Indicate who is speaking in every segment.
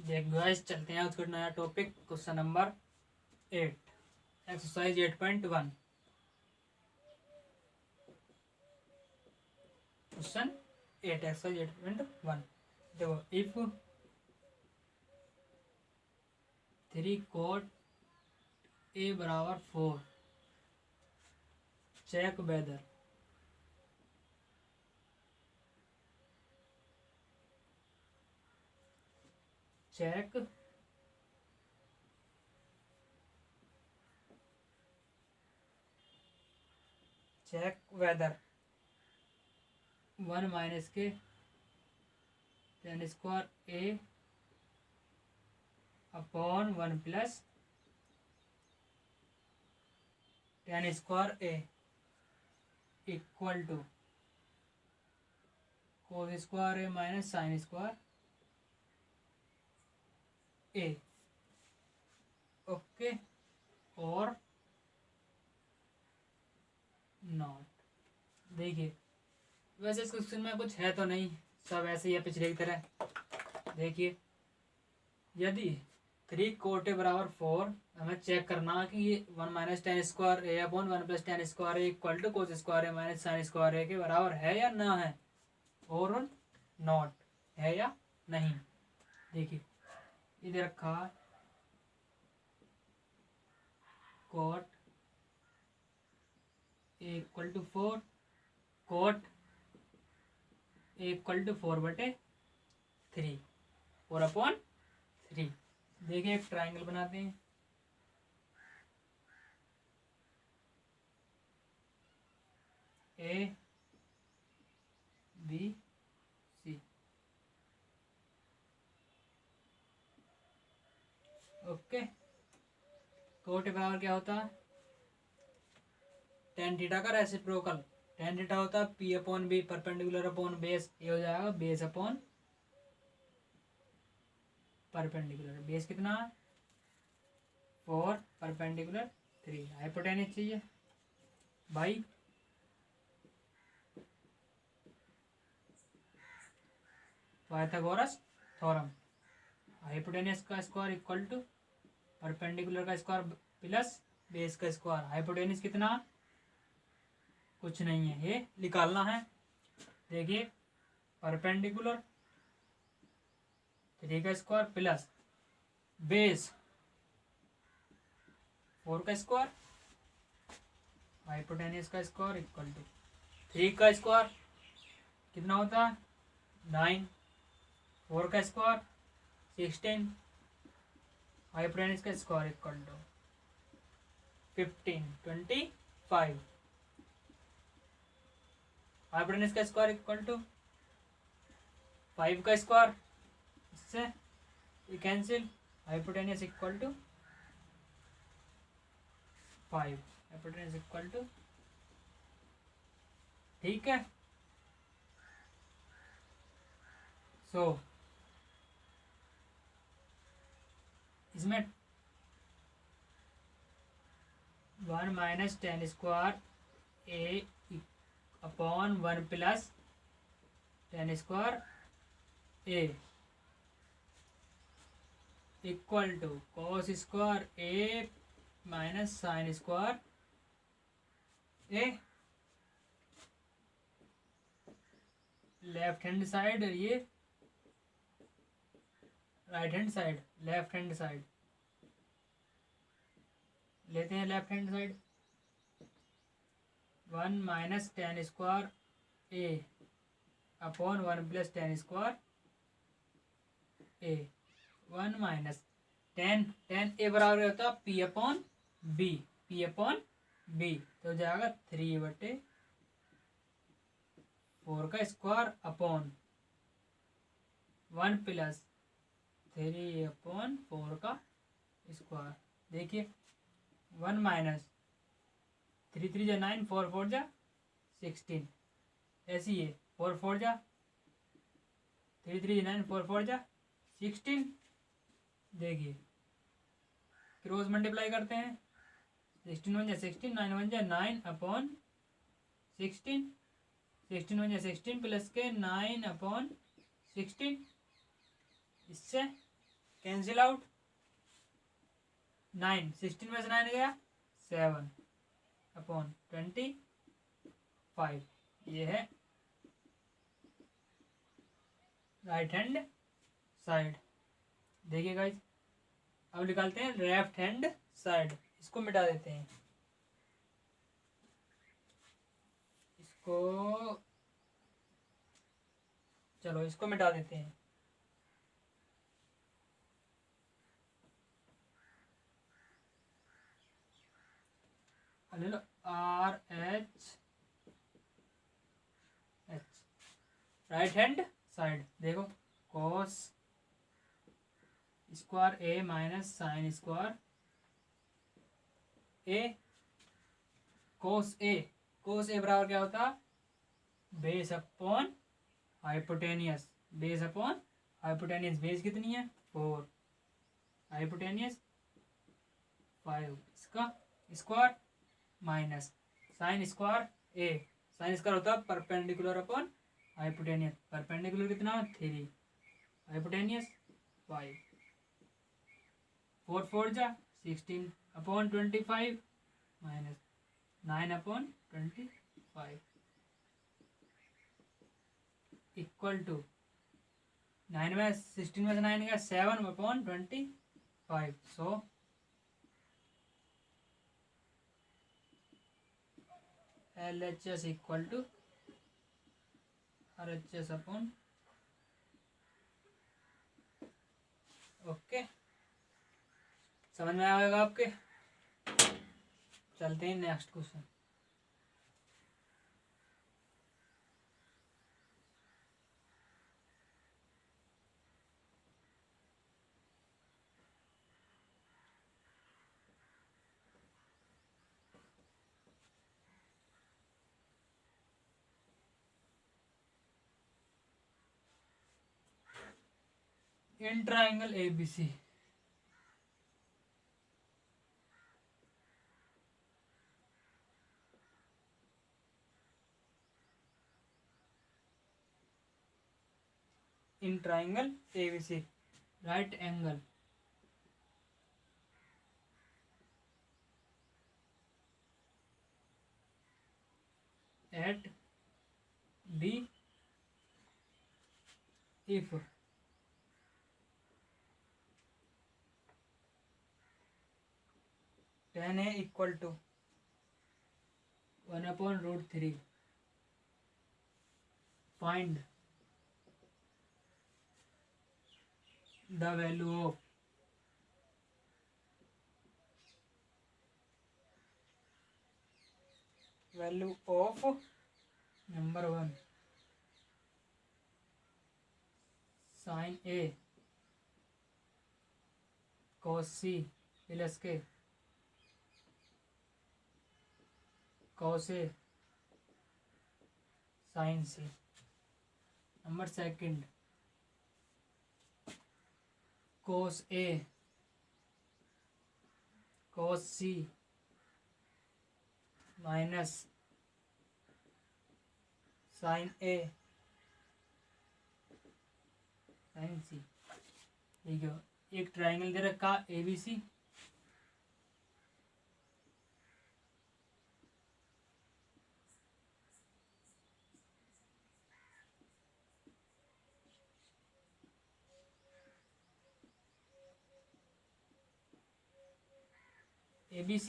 Speaker 1: देख गाइस, चलते हैं उसका नया topic. Question number 8, exercise 8.1। Question 8 exercise 8.1। देखो, इफ 3 cot a बराबर 4, check whether check whether 1 minus के tan square a upon 1 plus tan square a equal to cos square a minus sine square a। Okay, और not. देखिए, वैसे इस question में कुछ है तो नहीं, सब ऐसे ही है पिछले की तरह। देखिए, यदि 3 cot a बराबर 4, हमें चेक करना कि ये 1 minus tan square A upon 1 plus tan square A equal to cos square A minus sine square A के बराबर है या ना है, और नॉट है या नहीं। देखिए, इधर रखा cot a equal to 4, cot a equal to 4/3, 4/3। देखिए, एक ट्राइंगल बनाते हैं। A B C. Okay, cot बराबर क्या होता है, tan थीटा का रेसिप्रोकल। tan थीटा होता है p upon B perpendicular upon base. ये हो जाएगा बेस अपॉन परपेंडिकुलर। बेस कितना है 4, परपेंडिकुलर 3। हाइपोटेनस चाहिए भाई, पाइथागोरस थ्योरम। हाइपोटेनस का स्क्वायर इक्वल टू परपेंडिकुलर का स्क्वायर प्लस बेस का स्क्वायर। हाइपोटेनस कितना, कुछ नहीं है, ये निकालना है। देखिए, परपेंडिकुलर 3 का स्क्वायर प्लस बेस 4 का स्क्वायर, हाइपोटेनस का स्क्वायर इक्वल टू 3 का स्क्वायर कितना होता है 9, 4 का स्क्वायर 16, हाइपोटेनस का स्क्वायर इक्वल टू 15, 25। हाइपोटेनस का स्क्वायर इक्वल टू 5 का स्क्वायर, इससे ये cancel. Hypotenuse equal to 5, hypotenuse equal to, ठीक है। सो इसमें 1 minus tan square A upon 1 plus tan square A equal to cos square A minus sine square A. Left hand side, ये right hand side, left hand side लेते हैं। Left hand side 1 minus tan square A upon 1 plus tan square A. 1 minus tan A बराबर होता है p upon B, p upon B. तो हो जाएगा 3/4 का स्क्वायर अपॉन 1 प्लस 3/4 का स्क्वायर। देखिए, 1 माइनस 3 3 जा 9, 4 4 जा 16, ऐसी है 4 4 जा 3 3 9, 4 4 जा 16। देखिए, क्रॉस मल्टीप्लाई करते हैं। 16 1 जा 16, 9 1 जा 9 अपॉन 16, 16 1 जा 16 प्लस के 9 अपॉन 16। इससे कैंसिल आउट, 9, 16 में से 9 गया 7 अपॉन 25, ये है राइट हैंड साइड। देखिए गाइज, अब निकालते हैं लेफ्ट हैंड साइड। इसको मिटा देते हैं, इसको, चलो इसको मिटा देते हैं। ले लो RH राइट हैंड साइड। देखो cos square A minus sine square ए, कोस ए, कोस ए बराबर क्या होता, base upon hypotenuse, base upon hypotenuse. Base कितनी है 4, हाइपोटेनियस 5, इसका स्क्वायर माइनस साइन स्क्वायर ए, साइन स्क्वायर होता है परपेंडिकुलर अपॉन हाइपोटेनियस, परपेंडिकुलर कितना 3, हाइपोटेनियस 5, 4 4 जा 16 upon 25 minus 9 upon 25 equal to 9 में 16 में से 9 गया 7 upon 25। So LHS equal to RHS upon, okay, समझ में आएगा आपके। चलते हैं next question. In triangle ABC, in triangle ABC right angle at B if tan A equal to 1/√3, find the value of number 1 sine A cos C plus के cos A sine C। Number second cos A cos C minus sine A sine C। ठीक है, एक triangle दे रखा ABC, ABC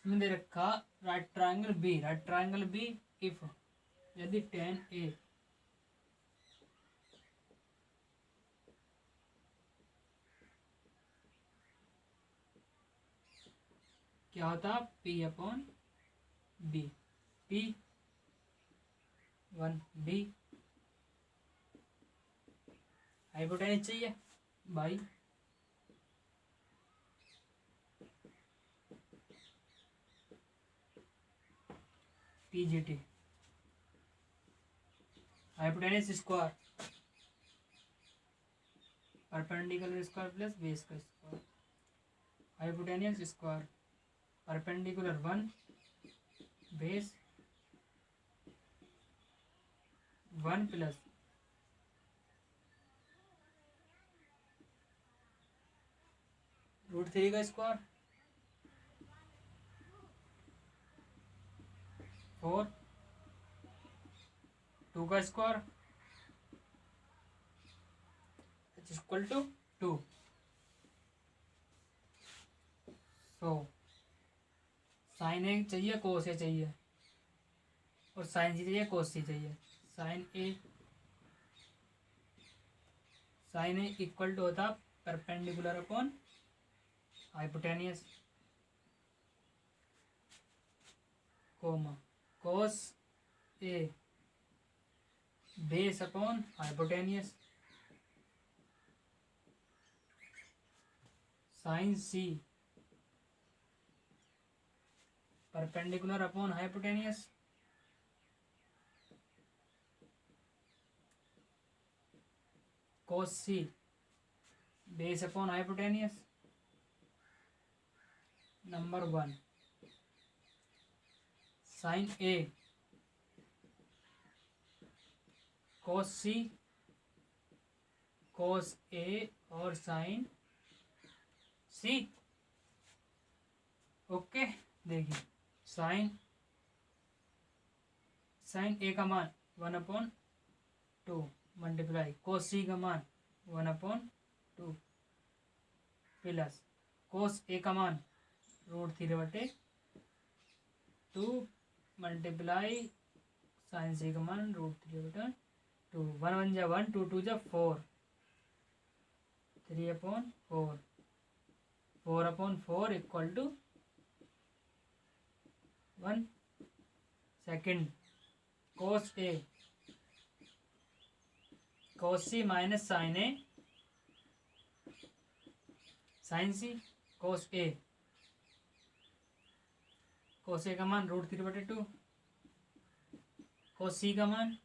Speaker 1: इसमें दे रखा right triangle B, right triangle B if यदि tan A क्या होता P/B, P1B हाइपोटेनस चाहिए by TGT, hypotenuse square perpendicular square plus base का square, hypotenuse square perpendicular 1 base 1 plus √3 का स्क्वायर 4, 2 का square equal to 2। So sine A चाहिए, cos ए चाहिए, और साइन सी चाहिए, कोस सी चाहिए। साइन ए इक्वल टू होता perpendicular upon hypotenuse, comma cos A base upon hypotenuse, sine C perpendicular upon hypotenuse, cos C base upon hypotenuse. Number 1 sine A cos C cos A और sine C। Okay, देखिए sine A का मान 1/2 multiply कोस सी का मान 1/2 plus cos ए का मान √3/2 multiply sign सी का मान √3/2। 1 1 जा 1, 2 2 जा 4, 3/4, 4/4 equal to 1। Second cos A cos C minus sine A sine C cos A का मान √3/2, cos C का मान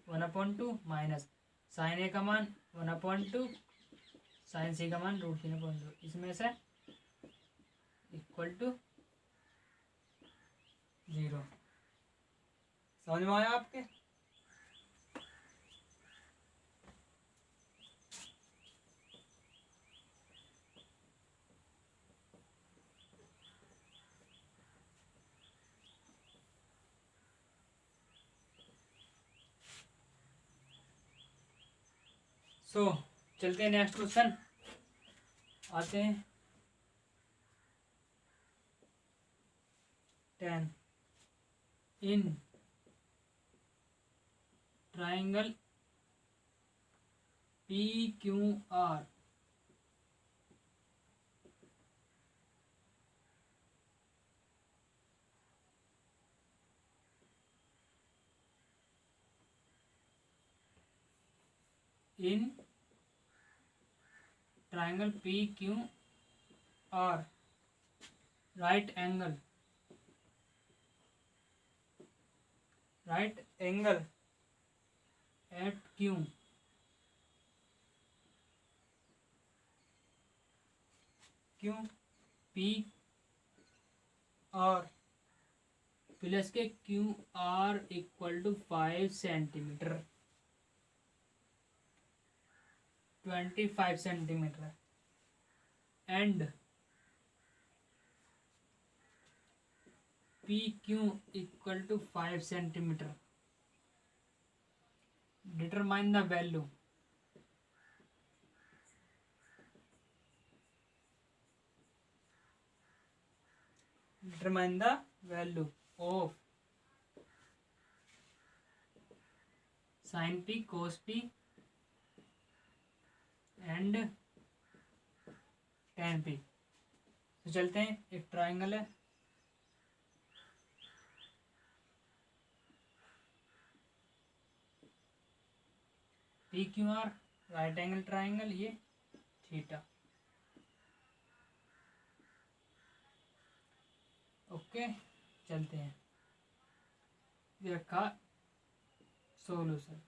Speaker 1: 1/2 माइनस साइन ए का मान 1/2, साइन सी का मान √3/2, इसमें से इक्वल टू 0। समझ में आया आपके? चलते हैं नेक्स्ट क्वेश्चन, आते हैं 10 in triangle PQR in triangle PQR right angle at Q P और प्लस के QR equal to 5 centimetre 25 centimetre and PQ equal to 5 centimetre. Determine the value of sine P cos P and tan P। तो चलते हैं, एक triangle है, PQR right angle triangle, ये theta. Okay, चलते हैं, रखा सोल्यूशन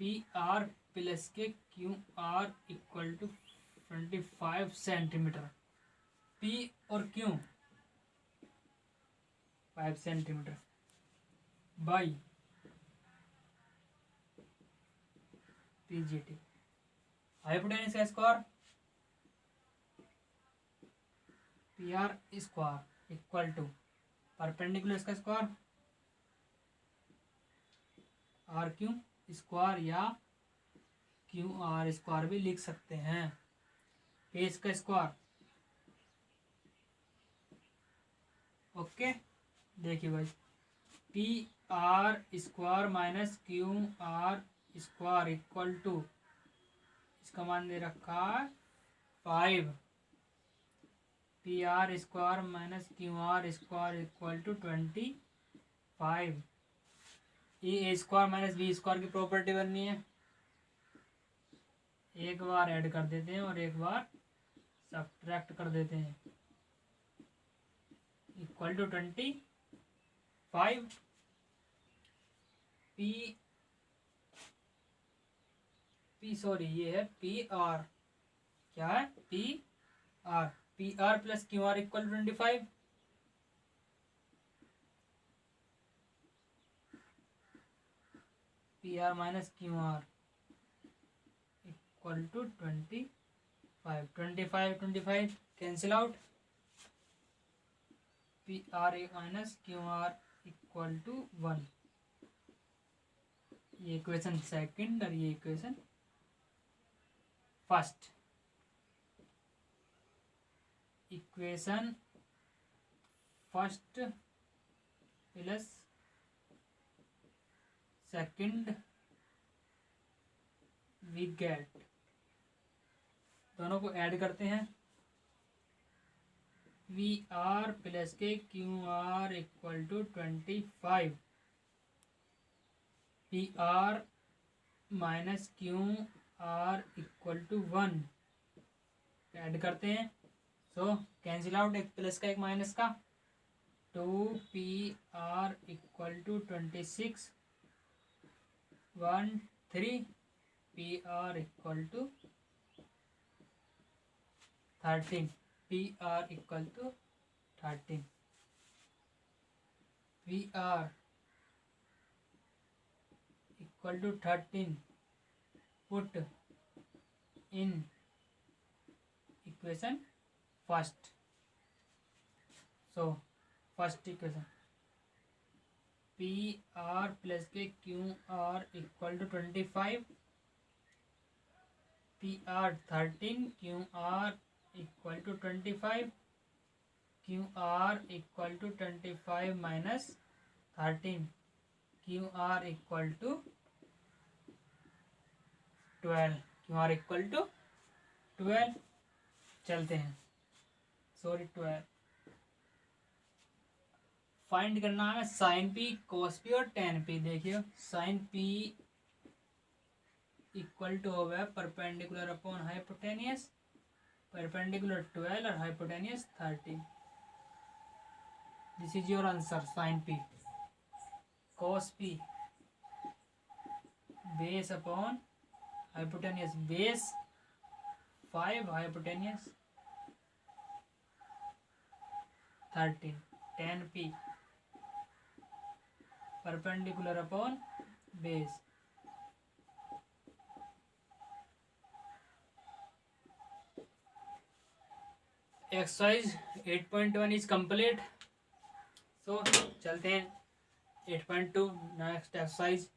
Speaker 1: PR प्लस के QR equal to 25 centimetre. P और Q 5 centimetre by PGT। Hypotenuse का square P R square equal to perpendicular इसका स्क्वायर आर क्यू स्क्वायर या क्यू आर स्क्वायर भी लिख सकते हैं। पेज का स्क्वायर। ओके, देखिए भाई, P R square minus Q R square equal to, इसका मान दे रखा है 5। P R square minus Q R square equal to 25। ये A square minus B square की प्रॉपर्टी बननी है। एक बार ऐड कर देते हैं और एक बार सब्ट्रैक्ट कर देते हैं। Equal to 25। सॉरी, ये है पी आर। क्या है? P R plus Q R equal to 25। P R minus Q R equal to 25। 25 cancel out. P R minus Q R equal to 1। ये इक्वेशन सेकंड और ये equation first. Equation first plus second we get, दोनों को add करते हैं। P R plus के Q R equal to 25। P R minus Q R equal to 1 add करते हैं। सो कैंसिल आउट, एक प्लस का एक माइनस का। 2 P R equal to 26। 1 3 P R equal to 13। P R equal to 13। P R equal to 13 put in equation first. So first equation P R plus के Q R equal to 25। P R 13 Q R equal to 25। Q R equal to 25 minus 13। Q R equal to 12। Q R equal to 12। चलते हैं, sorry 12। Find करना है sine P, cos P और tan P. देखिए sine P equal to हो गया perpendicular upon hypotenuse. Perpendicular 12 और hypotenuse 13। This is your answer, sine P. Cos P base upon hypotenuse base 5, hypotenuse 13। Tan P perpendicular upon base. Exercise 8.1 is complete. So चलते हैं 8.2 next exercise.